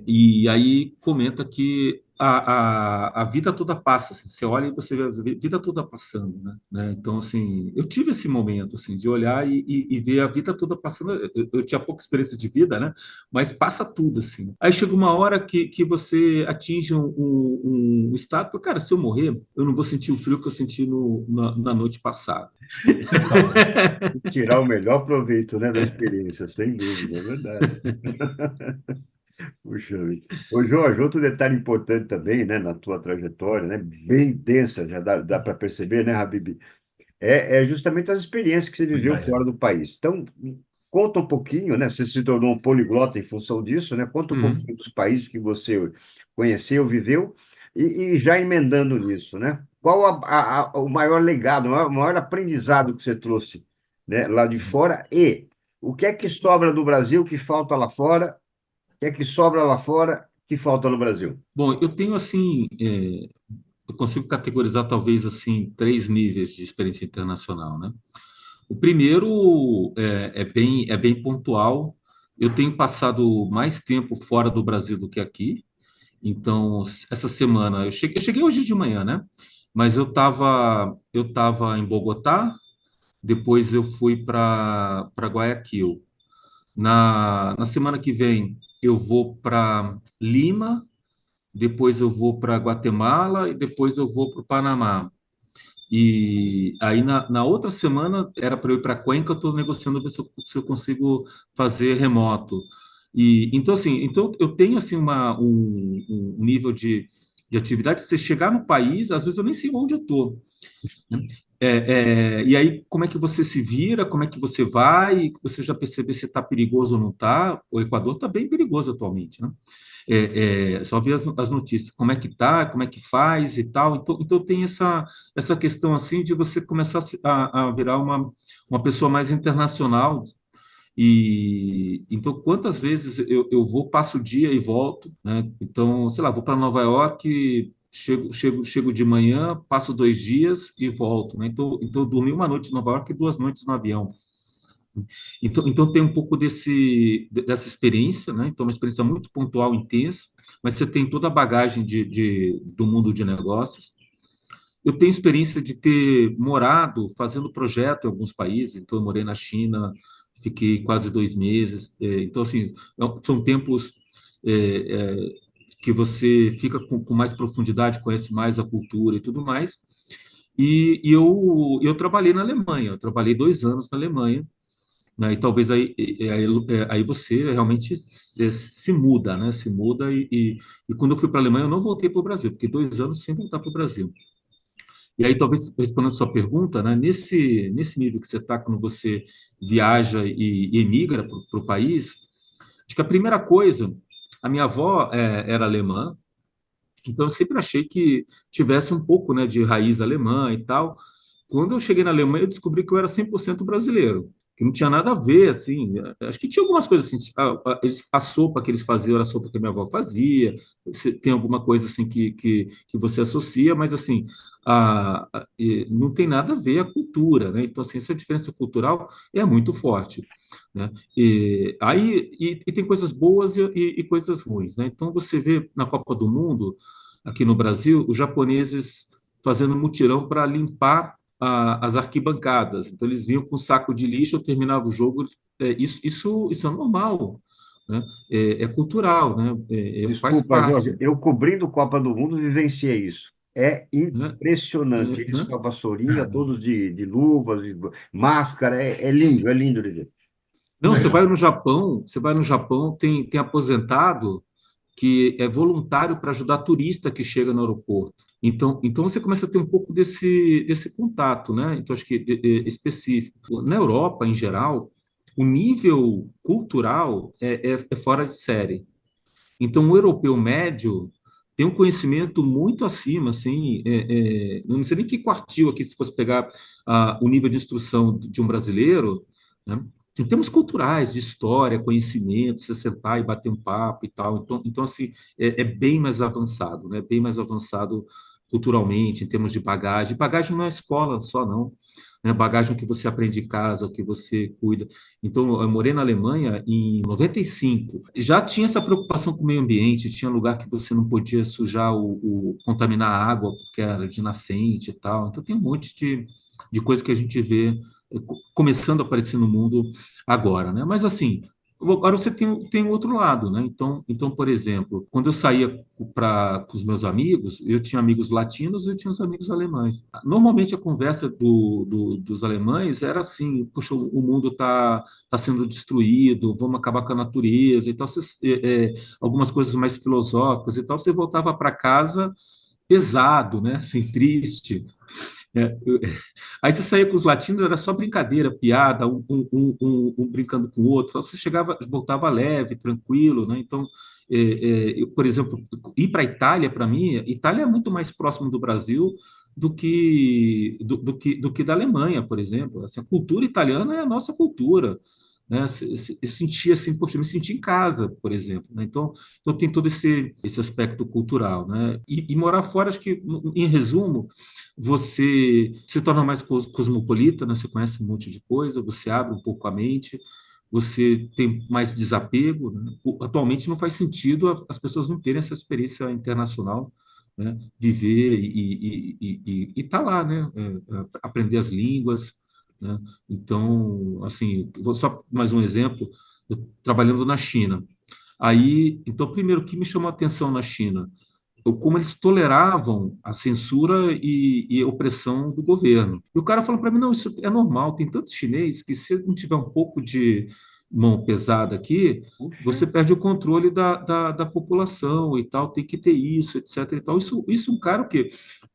E aí comenta que a vida toda passa, assim, você olha e você vê a vida toda passando, né? Então, assim, eu tive esse momento, assim, de olhar e ver a vida toda passando. Eu tinha pouca experiência de vida, né? Mas passa tudo, assim. Aí chega uma hora que você atinge um estado, cara, se eu morrer, eu não vou sentir o frio que eu senti na noite passada. Tirar o melhor proveito, né, da experiência, sem dúvida, é verdade. Puxa vida. Ô, Jorge, outro detalhe importante também, né, na tua trajetória, né, bem densa, já dá para perceber, né, Habib? É justamente as experiências que você viveu Vai. fora do país. Então, conta um pouquinho, né? Você se tornou um poliglota em função disso, né? Conta um Uhum. pouquinho dos países que você conheceu, viveu, e já emendando nisso, né? Qual o maior legado, o maior aprendizado que você trouxe, né, lá de fora? E O que é que sobra do Brasil que falta lá fora? O que é que sobra lá fora que falta no Brasil? Bom, eu tenho assim, eu consigo categorizar talvez assim três níveis de experiência internacional, né? O primeiro é bem pontual. Eu tenho passado mais tempo fora do Brasil do que aqui. Então, essa semana eu cheguei hoje de manhã, né? Mas eu tava em Bogotá, depois eu fui para Guayaquil. Na semana que vem eu vou para Lima, depois eu vou para Guatemala e depois eu vou para o Panamá. E aí na outra semana era para eu ir para Cuenca, eu estou negociando ver se eu consigo fazer remoto. E então assim, então eu tenho assim um nível de atividade. Você chegar no país, às vezes eu nem sei onde eu estou, né? E aí, como é que você se vira? Como é que você vai? Você já percebeu se está perigoso ou não está? O Equador está bem perigoso atualmente, né? Só ver as notícias, como é que tá, como é que faz e tal. Então tem essa questão assim de você começar a virar uma pessoa mais internacional. E então, quantas vezes eu vou, passo o dia e volto, né? Então, sei lá, vou para Nova York, chego de manhã, passo 2 dias e volto, né? Então eu dormi uma noite em Nova York e 2 noites no avião. Então tem um pouco dessa experiência, né? Então, uma experiência muito pontual, intensa, mas você tem toda a bagagem do mundo de negócios. Eu tenho experiência de ter morado, fazendo projeto em alguns países. Então, eu morei na China, fiquei quase 2 meses. Então, assim, são tempos é, é, que você fica com mais profundidade, conhece mais a cultura e tudo mais. E eu trabalhei na Alemanha, eu trabalhei 2 anos na Alemanha, né? E talvez aí você realmente se muda, né? Se muda e quando eu fui para a Alemanha eu não voltei para o Brasil, fiquei 2 anos sem voltar para o Brasil. E aí talvez respondendo a sua pergunta, né? Nesse nível que você está quando você viaja e emigra para o país, acho que a primeira coisa, a minha avó era alemã, então eu sempre achei que tivesse um pouco, né, de raiz alemã e tal. Quando eu cheguei na Alemanha, eu descobri que eu era 100% brasileiro, que não tinha nada a ver, assim. Acho que tinha algumas coisas assim, a sopa que eles faziam era a sopa que a minha avó fazia, tem alguma coisa assim que você associa, mas assim, não tem nada a ver a cultura, né? Então, assim, essa diferença cultural é muito forte, né? E tem coisas boas e coisas ruins, né? Então, você vê na Copa do Mundo, aqui no Brasil, os japoneses fazendo mutirão para limpar as arquibancadas. Então, eles vinham com um saco de lixo, eu terminava o jogo. Isso é normal, né? É cultural, né? Faz Desculpa, Jorge, parte, eu cobrindo Copa do Mundo vivenciei isso. É né? impressionante. Eles Né? com a vassourinha, todos de luvas, de máscara. É lindo de ver. Não, Legal. Você vai no Japão, tem aposentado que é voluntário para ajudar turista que chega no aeroporto. Então você começa a ter um pouco desse contato, né? Então, acho que específico. Na Europa, em geral, o nível cultural é fora de série. Então, o europeu médio tem um conhecimento muito acima, assim, não sei nem que quartil aqui, se fosse pegar o nível de instrução de um brasileiro, né? Em termos culturais, de história, conhecimento, você sentar e bater um papo e tal. Então assim, é bem mais avançado, né? Bem mais avançado culturalmente, em termos de bagagem. Bagagem não é escola só, não. Né? Bagagem que você aprende em casa, que você cuida. Então, eu morei na Alemanha em 95. Já tinha essa preocupação com o meio ambiente, tinha lugar que você não podia sujar contaminar a água, porque era de nascente e tal. Então, tem um monte de coisa que a gente vê começando a aparecer no mundo agora, né? Mas, assim, agora você tem o outro lado, né? Então, por exemplo, quando eu saía com os meus amigos, eu tinha amigos latinos e eu tinha os amigos alemães. Normalmente a conversa dos alemães era assim: puxa, o mundo está sendo destruído, vamos acabar com a natureza e tal. Algumas coisas mais filosóficas e tal. Você voltava para casa pesado, né? Assim, triste. Aí você saía com os latinos, era só brincadeira, piada, um brincando com o outro. Então você chegava, voltava leve, tranquilo, né? Então, por exemplo, ir para a Itália, para mim, Itália é muito mais próximo do Brasil do que da Alemanha, por exemplo. Assim, a cultura italiana é a nossa cultura. né? Eu sentia assim, poxa, eu me senti em casa, por exemplo, né? Então tem todo esse aspecto cultural, né? E morar fora, acho que, em resumo, você se torna mais cosmopolita, né? Você conhece um monte de coisa, você abre um pouco a mente, você tem mais desapego, né? Atualmente não faz sentido as pessoas não terem essa experiência internacional, né? Viver e estar lá, né? Aprender as línguas, né? Então, assim, vou só mais um exemplo, eu trabalhando na China. Aí, então, primeiro, o que me chamou a atenção na China? Como eles toleravam a censura e opressão do governo. E o cara falou para mim, não, isso é normal, tem tantos chineses que se não tiver um pouco de mão pesada aqui, Puxa, você perde o controle da população e tal, tem que ter isso, etc. E tal. Isso um cara que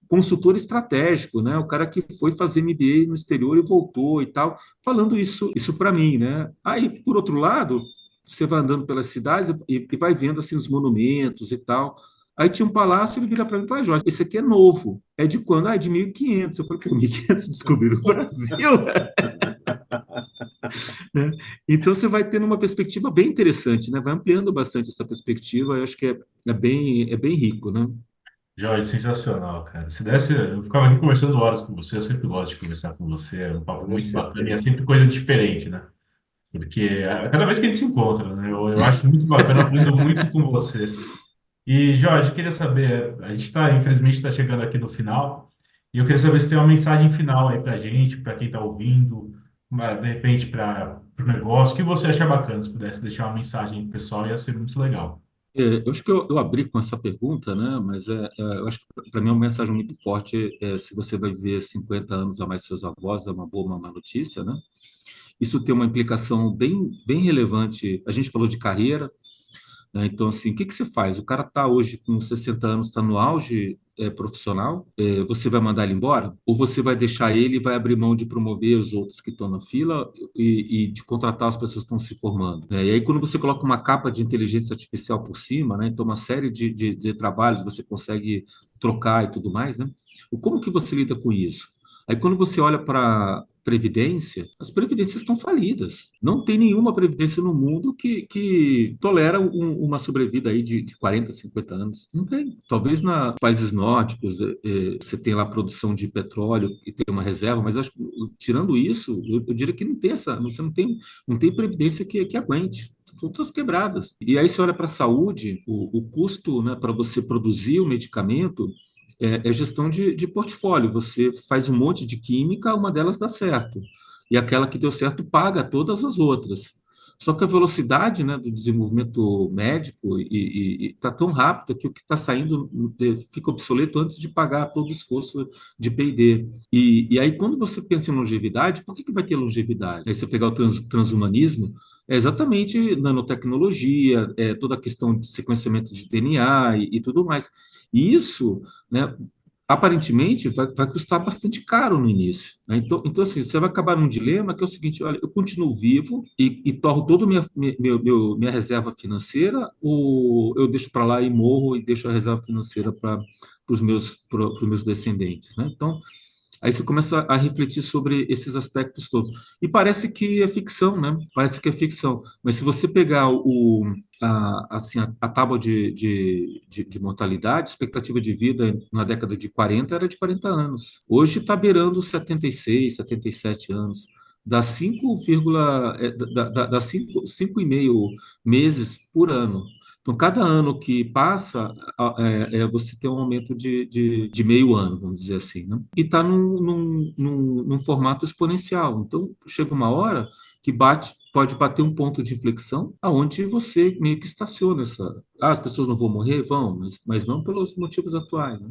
consultor estratégico, né? O cara que foi fazer MBA no exterior e voltou e tal, falando isso para mim, né? Aí, por outro lado, você vai andando pelas cidades e vai vendo assim os monumentos e tal. Aí tinha um palácio, ele vira para mim e fala, Jorge, esse aqui é novo. É de quando? Ah, é de 1500. Eu falei, pô, 1500 descobriram o Brasil, né? Então você vai tendo uma perspectiva bem interessante, né? Vai ampliando bastante essa perspectiva, eu acho que é bem rico, né? Jorge, sensacional, cara. Se desse, eu ficava aqui conversando horas com você, eu sempre gosto de conversar com você, é um papo com muito bacana e é certeza. sempre coisa diferente, né? Porque cada vez que a gente se encontra, né? Eu acho muito bacana, eu aprendo muito com você. E, Jorge, eu queria saber, a gente está, infelizmente, está chegando aqui no final, e eu queria saber se tem uma mensagem final aí para a gente, para quem está ouvindo, de repente para o negócio, o que você acha bacana, se pudesse deixar uma mensagem pro pessoal, ia ser muito legal. Eu acho que eu abri com essa pergunta, né? Mas eu acho que para mim é uma mensagem muito forte. Se você vai viver 50 anos a mais seus avós, é uma boa, uma má notícia, né? Isso tem uma implicação bem relevante. A gente falou de carreira, né? Então, assim, o que que você faz? O cara está hoje com 60 anos, está no auge profissional, você vai mandar ele embora? Ou você vai deixar ele e vai abrir mão de promover os outros que estão na fila e de contratar as pessoas que estão se formando, né? E aí, quando você coloca uma capa de inteligência artificial por cima, né? Então, uma série de trabalhos você consegue trocar e tudo mais, né? Como que você lida com isso? Aí, quando você olha para previdência, as previdências estão falidas. Não tem nenhuma previdência no mundo que tolera uma sobrevida aí de 40, 50 anos. Não tem. Talvez nos países nórdicos você tem lá produção de petróleo e tem uma reserva, mas acho, tirando isso, eu diria que não tem você não tem previdência que aguente. Todas quebradas. E aí você olha para a saúde, o custo, né, para você produzir o medicamento é gestão de portfólio. Você faz um monte de química, uma delas dá certo. E aquela que deu certo paga todas as outras. Só que a velocidade, né, do desenvolvimento médico está tão rápida que o que está saindo fica obsoleto antes de pagar todo o esforço de P&D. E aí, quando você pensa em longevidade, por que vai ter longevidade? Aí você pegar o transhumanismo, é exatamente nanotecnologia, toda a questão de sequenciamento de DNA e tudo mais. E isso, né, aparentemente vai custar bastante caro no início, né? Então, assim, você vai acabar num dilema que é o seguinte: olha, eu continuo vivo e torro toda minha reserva financeira, ou eu deixo para lá e morro e deixo a reserva financeira para os meus descendentes, né? Então, aí você começa a refletir sobre esses aspectos todos. E parece que é ficção, né? Parece que é ficção. Mas se você pegar assim, a tábua de mortalidade, expectativa de vida na década de 40 era de 40 anos. Hoje está beirando 76, 77 anos. Dá 5,5 meses por ano. Então, cada ano que passa, você tem um aumento de meio ano, vamos dizer assim, né? E está num formato exponencial. Então, chega uma hora que pode bater um ponto de inflexão aonde você meio que estaciona essa. As pessoas não vão morrer? Vão, mas não pelos motivos atuais, né?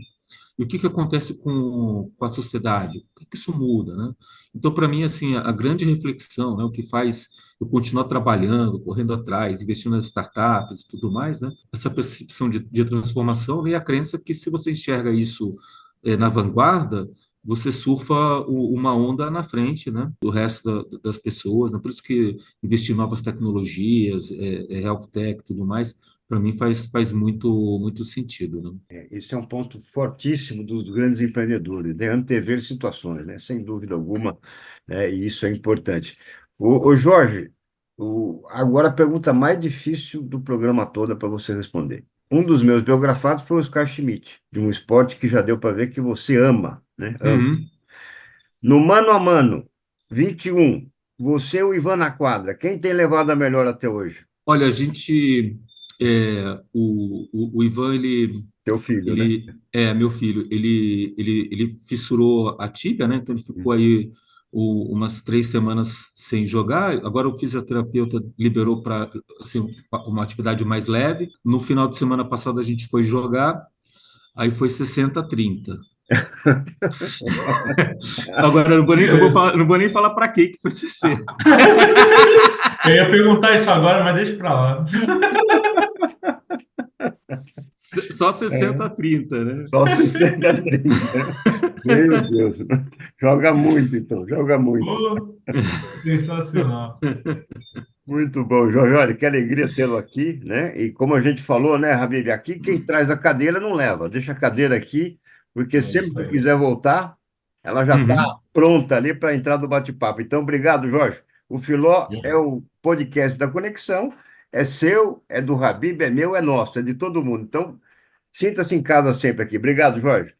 E o que acontece com a sociedade? O que isso muda, né? Então, para mim, assim, a grande reflexão, né, o que faz eu continuar trabalhando, correndo atrás, investindo nas startups e tudo mais, né? Essa percepção de transformação, né, e a crença que se você enxerga isso na vanguarda, você surfa uma onda na frente, né, do resto das pessoas, né? Por isso que investir em novas tecnologias, health tech e tudo mais, para mim faz muito, muito sentido, né? Esse é um ponto fortíssimo dos grandes empreendedores, né? Antever situações, né? Sem dúvida alguma, né? E isso é importante. Ô Jorge, Agora a pergunta mais difícil do programa todo é para você responder. Um dos meus biografados foi o Oscar Schmidt, de um esporte que já deu para ver que você ama, né? Ama. Uhum. No mano a mano, 21, você e o Ivan na quadra, quem tem levado a melhor até hoje? Olha, a gente, o Ivan, Teu filho, né? ele é meu filho, ele fissurou a tíbia, né? Então ele ficou Uhum. aí umas 3 semanas sem jogar. Agora o fisioterapeuta liberou para assim, uma atividade mais leve. No final de semana passado a gente foi jogar, aí foi 60-30. Agora eu não vou nem, eu vou falar, não vou nem falar para que foi 60. Eu ia perguntar isso agora, mas deixa pra lá. Só 60-30, né? Só 60-30. Meu Deus. Joga muito, então, joga muito. Pô, sensacional. Muito bom, Jorge. Olha, que alegria tê-lo aqui, né? E como a gente falou, né, Habib, aqui quem traz a cadeira não leva. Deixa a cadeira aqui, porque É sempre isso que aí. quiser voltar, ela já está Uhum. pronta ali para entrar no bate-papo. Então, obrigado, Jorge. O Filó é o podcast da Conexão, é seu, é do Habib, é meu, é nosso, é de todo mundo. Então, sinta-se em casa sempre aqui. Obrigado, Jorge.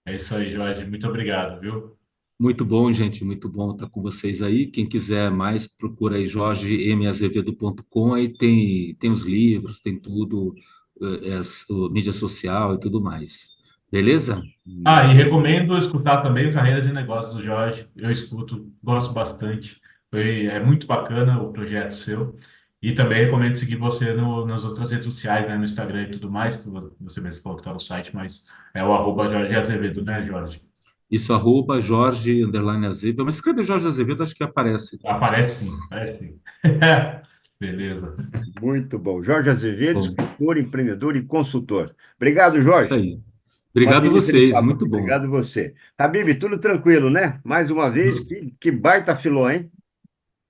É isso aí, Jorge. Muito obrigado, viu? Muito bom, gente, muito bom estar com vocês aí. Quem quiser mais, procura aí jorgemAzevedo.com, aí tem os livros, tem tudo, mídia social e tudo mais. Beleza? Ah, e recomendo escutar também o Carreiras e Negócios do Jorge. Eu escuto, gosto bastante. É muito bacana o projeto seu. E também recomendo seguir você nas outras redes sociais, né, no Instagram e tudo mais, que você mesmo falou que está no site, mas é o Jorge Azevedo, né, Jorge? Isso, @Jorge_Azevedo. Mas escreve Jorge Azevedo, acho que aparece. Aparece sim, aparece sim. Beleza. Muito bom. Jorge Azevedo, Bom, escritor, empreendedor e consultor. Obrigado, isso Jorge. aí. Uma Obrigado delícia de vocês, papo muito aqui. bom. Obrigado você. Habib, tudo tranquilo, né? Mais uma vez, que baita filó, hein?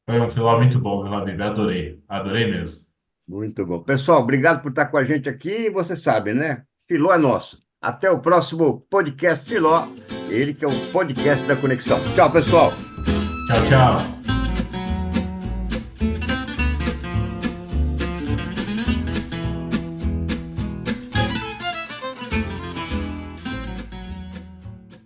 Foi um filó muito bom, meu amigo. Adorei. Adorei mesmo. Muito bom. Pessoal, obrigado por estar com a gente aqui. Você sabe, né? Filó é nosso. Até o próximo podcast Filó. Ele que é o podcast da Conexão. Tchau, pessoal. Tchau, tchau.